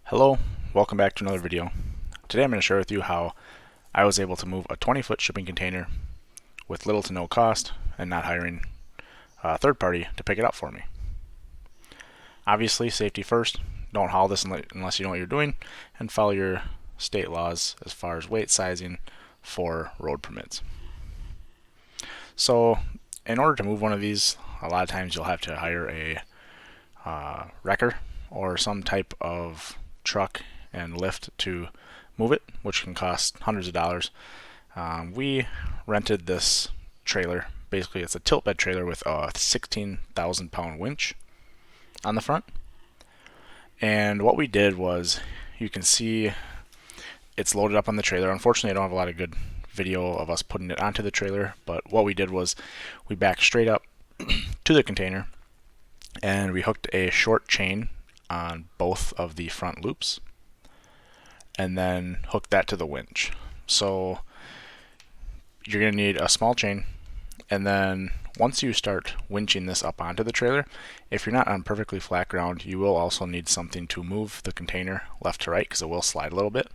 Hello, welcome back to another video. Today I'm going to share with you how I was able to move a 20-foot shipping container with little to no cost and not hiring a third party to pick it up for me. Obviously, safety first. Don't haul this unless you know what you're doing, and follow your state laws as far as weight sizing for road permits. So in order to move one of these, a lot of times you'll have to hire a wrecker or some type of truck and lift to move it, which can cost hundreds of dollars. We rented this trailer. Basically, it's a tilt bed trailer with a 16,000 pound winch on the front. And what we did was, you can see it's loaded up on the trailer. Unfortunately, I don't have a lot of good video of us putting it onto the trailer, but what we did was we backed straight up to the container and we hooked a short chain on both of the front loops and then hooked that to the winch. So you're going to need a small chain, and then once you start winching this up onto the trailer, if you're not on perfectly flat ground, you will also need something to move the container left to right because it will slide a little bit.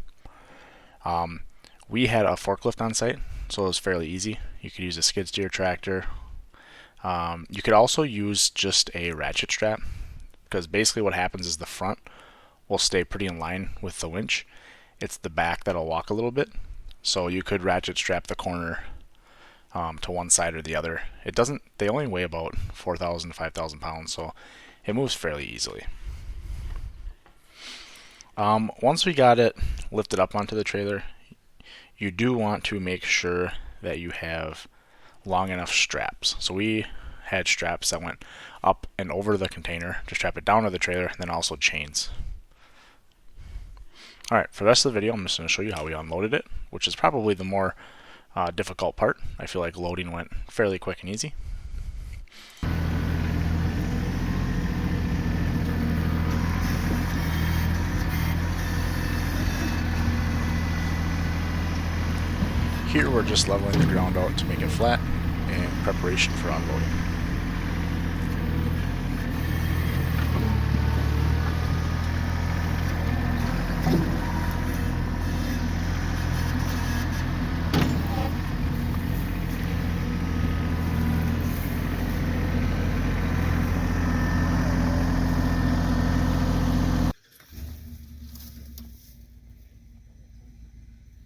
We had a forklift on site, so it was fairly easy. You could use a skid steer tractor. You could also use just a ratchet strap, because basically what happens is the front will stay pretty in line with the winch. It's the back that'll walk a little bit, so you could ratchet strap the corner to one side or the other. They only weigh about 4,000 to 5,000 pounds, so it moves fairly easily. Once we got it lifted up onto the trailer, you do want to make sure that you have long enough straps. So we had straps that went up and over the container to strap it down to the trailer, and then also chains. Alright, for the rest of the video I'm just going to show you how we unloaded it, which is probably the more difficult part. I feel like loading went fairly quick and easy. Here we're just leveling the ground out to make it flat in preparation for unloading.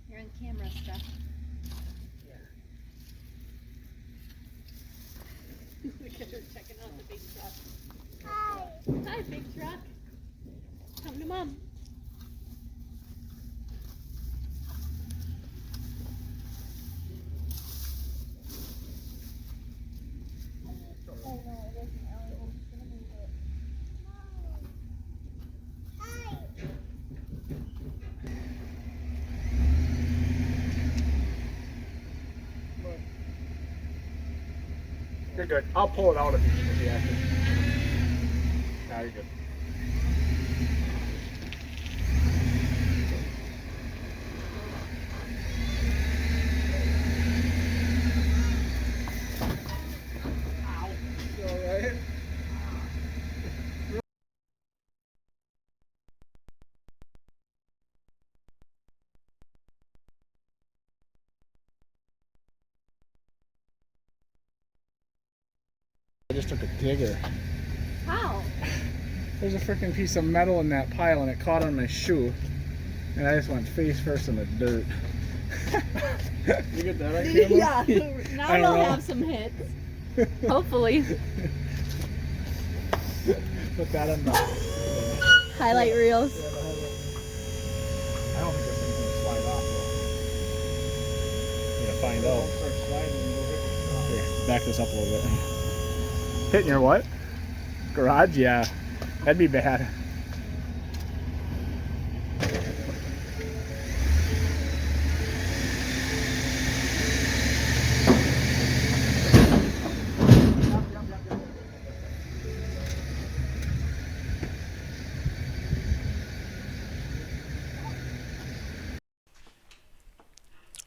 You're on camera stuff. Look at her checking out the big truck. Hi. Hi, big truck. Come to mom. You're good. I'll pull it out if you have to. Nah, you're good. Ow. You alright? I just took a digger. How? There's a freaking piece of metal in that pile and it caught on my shoe. And I just went face first in the dirt. You get that on camera? Yeah. Now I don't we'll know. have some hits. Hopefully. Put that on the Highlight reels. I don't think this thing's gonna slide off though. Gonna find out. Here, back this up a little bit. Hitting your what? Garage? Yeah. That'd be bad.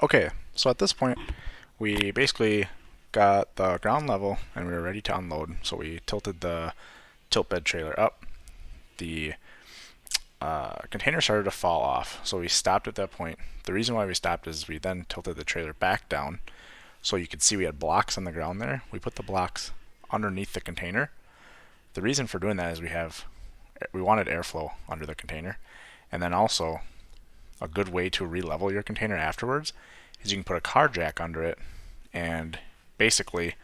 Okay, so at this point we basically got the ground level and we were ready to unload. So we tilted the tilt bed trailer up. The container started to fall off, so we stopped at that point. The reason why we stopped is we then tilted the trailer back down, so you could see we had blocks on the ground there. We put the blocks underneath the container. The reason for doing that is we wanted airflow under the container, and then also a good way to re-level your container afterwards is you can put a car jack under it and basically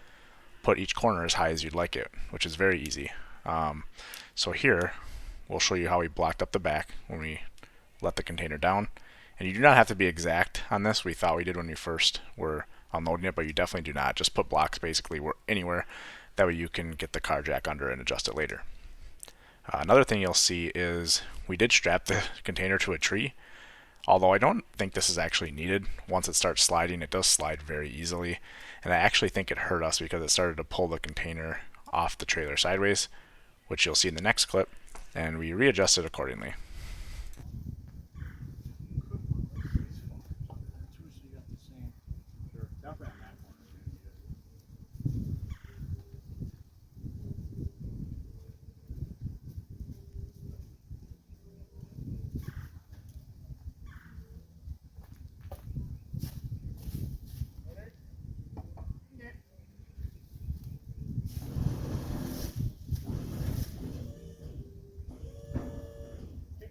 put each corner as high as you'd like it, which is very easy. So here we'll show you how we blocked up the back when we let the container down. And you do not have to be exact on this. We thought we did when we first were unloading it, but you definitely do not. Just put blocks basically anywhere. That way you can get the car jack under and adjust it later. Another thing you'll see is we did strap the container to a tree, although I don't think this is actually needed. Once it starts sliding, it does slide very easily, and I actually think it hurt us because it started to pull the container off the trailer sideways, which you'll see in the next clip, and we readjusted accordingly.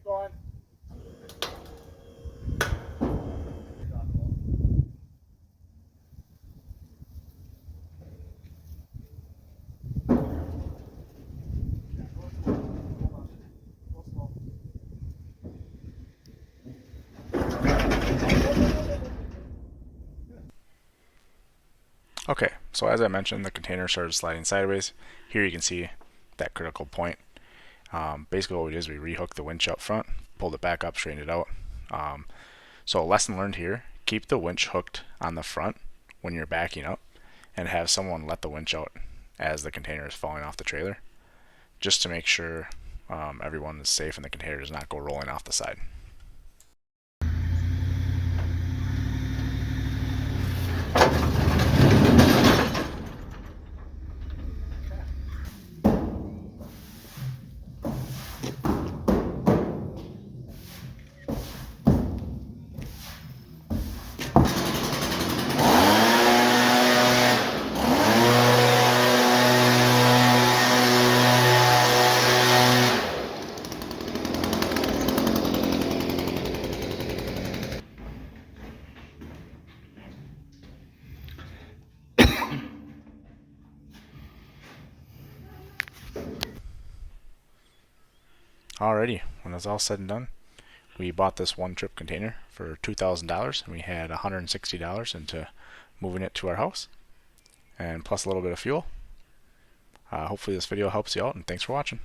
Going. Okay, so as I mentioned, the container started sliding sideways. Here you can see that critical point. Basically what we did is we rehooked the winch up front, pulled it back up, straightened it out. So a lesson learned here, keep the winch hooked on the front when you're backing up and have someone let the winch out as the container is falling off the trailer, just to make sure everyone is safe and the container does not go rolling off the side. Alrighty, when it's all said and done, we bought this one trip container for $2,000 and we had $160 into moving it to our house, and plus a little bit of fuel. Hopefully this video helps you out, and thanks for watching.